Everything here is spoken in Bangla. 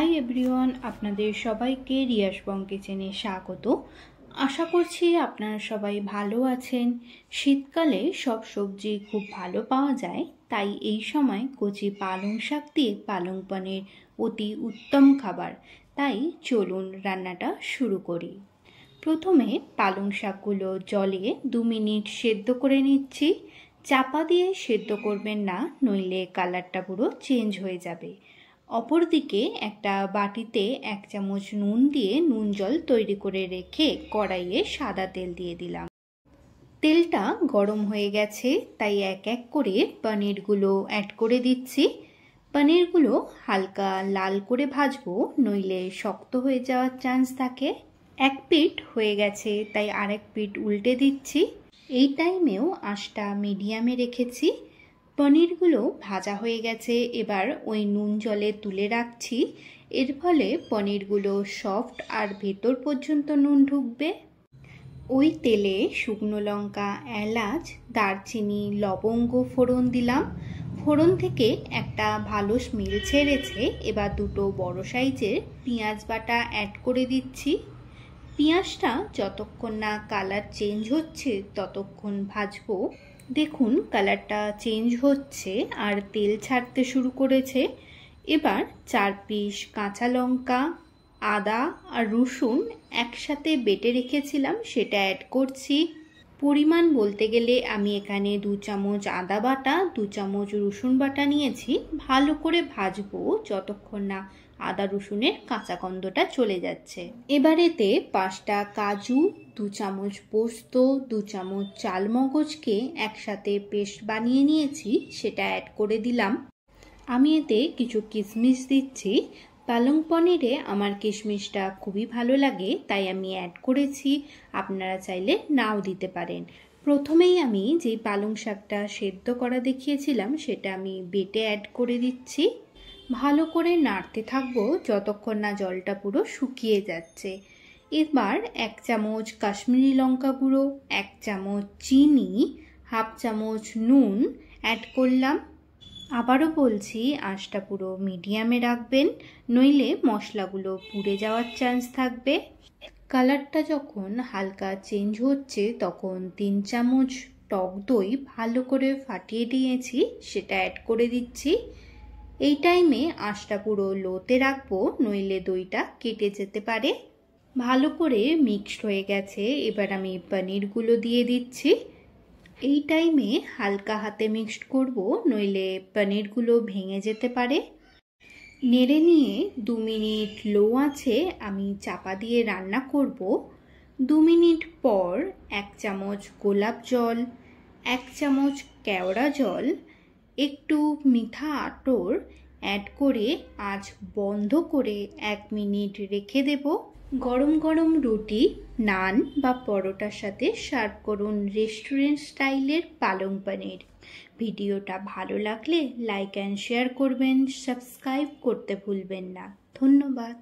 হাই এভরিওয়ান, আপনাদের সবাইকে রিয়াসবং কিচেনে স্বাগত। আশা করছি আপনারা সবাই ভালো আছেন। শীতকালে সব সবজি খুব ভালো পাওয়া যায়, তাই এই সময় কচি পালং শাক দিয়ে পালং পনির অতি উত্তম খাবার। তাই চলুন রান্নাটা শুরু করি। প্রথমে পালং শাকগুলো জলে 2 মিনিট সেদ্ধ করে নিচ্ছি। চাপা দিয়ে সেদ্ধ করবেন না, নইলে কালারটা পুরো চেঞ্জ হয়ে যাবে। অপরদিকে একটা বাটিতে 1 চামচ নুন দিয়ে নুন জল তৈরি করে রেখে কড়াইয়ে সাদা তেল দিয়ে দিলাম। তেলটা গরম হয়ে গেছে, তাই এক এক করে পনিরগুলো অ্যাড করে দিচ্ছি। পনিরগুলো হালকা লাল করে ভাজবো, নইলে শক্ত হয়ে যাওয়ার চান্স থাকে। এক পিঠ হয়ে গেছে, তাই আরেক পিঠ উল্টে দিচ্ছি। এই টাইমেও আঁচটা মিডিয়ামে রেখেছি। পনিরগুলো ভাজা হয়ে গেছে, এবার ওই নুন জলে তুলে রাখছি। এর ফলে পনিরগুলো সফট আর ভেতর পর্যন্ত নুন ঢুকবে। ওই তেলে শুকনো লঙ্কা, এলাচ, দারচিনি, লবঙ্গ ফোড়ন দিলাম। ফোড়ন থেকে একটা ভালো স্মেল ছেড়েছে। এবার 2 বড় সাইজের পেঁয়াজ বাটা অ্যাড করে দিচ্ছি। পেঁয়াজটা যতক্ষণ না কালার চেঞ্জ হচ্ছে ততক্ষণ ভাজবো। দেখুন কালারটা চেঞ্জ হচ্ছে আর তেল ছাড়তে শুরু করেছে। এবার 4 পিস কাঁচা লঙ্কা, আদা আর রসুন একসাথে বেটে রেখেছিলাম, সেটা অ্যাড করছি। পরিমাণ বলতে গেলে আমি এখানে 2 চামচ আদা বাটা, 2 চামচ রসুন বাটা নিয়েছি। ভালো করে ভাজবো যতক্ষণ না আদা রসুনের কাঁচা গন্ধটা চলে যাচ্ছে। এবার এতে 5টা কাজু, 2 চামচ পোস্ত, 2 চামচ চালমগজকে একসাথে পেস্ট বানিয়ে নিয়েছি, সেটা অ্যাড করে দিলাম। আমি এতে কিছু কিশমিশ দিচ্ছি। পালং পনিরে আমার কিশমিশটা খুবই ভালো লাগে, তাই আমি অ্যাড করেছি। আপনারা চাইলে নাও দিতে পারেন। প্রথমেই আমি যেই পালং শাকটা সেদ্ধ করা দেখিয়েছিলাম সেটা আমি বেটে অ্যাড করে দিচ্ছি। ভালো করে নাড়তে থাকবো যতক্ষণ না জলটা পুরো শুকিয়ে যাচ্ছে। এবার 1 চামচ কাশ্মীরি লঙ্কা গুঁড়ো, 1 চামচ চিনি, হাফ চামচ নুন অ্যাড করলাম। আবারও বলছি, আঁচটা পুরো মিডিয়ামে রাখবেন, নইলে মশলাগুলো পুড়ে যাওয়ার চান্স থাকবে। কালারটা যখন হালকা চেঞ্জ হচ্ছে তখন 3 চামচ টক দই ভালো করে ফাটিয়ে নিয়েছি, সেটা অ্যাড করে দিচ্ছি। এই টাইমে আঁচটা পুরো লোতে রাখবো, নইলে দইটা কেটে যেতে পারে। ভালো করে মিক্সড হয়ে গেছে, এবার আমি পনিরগুলো দিয়ে দিচ্ছি। এই টাইমে হালকা হাতে মিক্সড করব, নইলে পনিরগুলো ভেঙে যেতে পারে। নেড়ে নিয়ে 2 মিনিট লো আঁচে আমি চাপা দিয়ে রান্না করব। 2 মিনিট পর 1 চামচ গোলাপ জল, 1 চামচ কেওড়া জল, একটু মিঠা আতর অ্যাড করে আঁচ বন্ধ করে 1 মিনিট রেখে দেব। গরম গরম রুটি, নান বা পরোটার সাথে সার্ভ করুন রেস্টুরেন্ট স্টাইলের পালং পনির। ভিডিওটা ভালো লাগলে লাইক অ্যান্ড শেয়ার করবেন, সাবস্ক্রাইব করতে ভুলবেন না। ধন্যবাদ।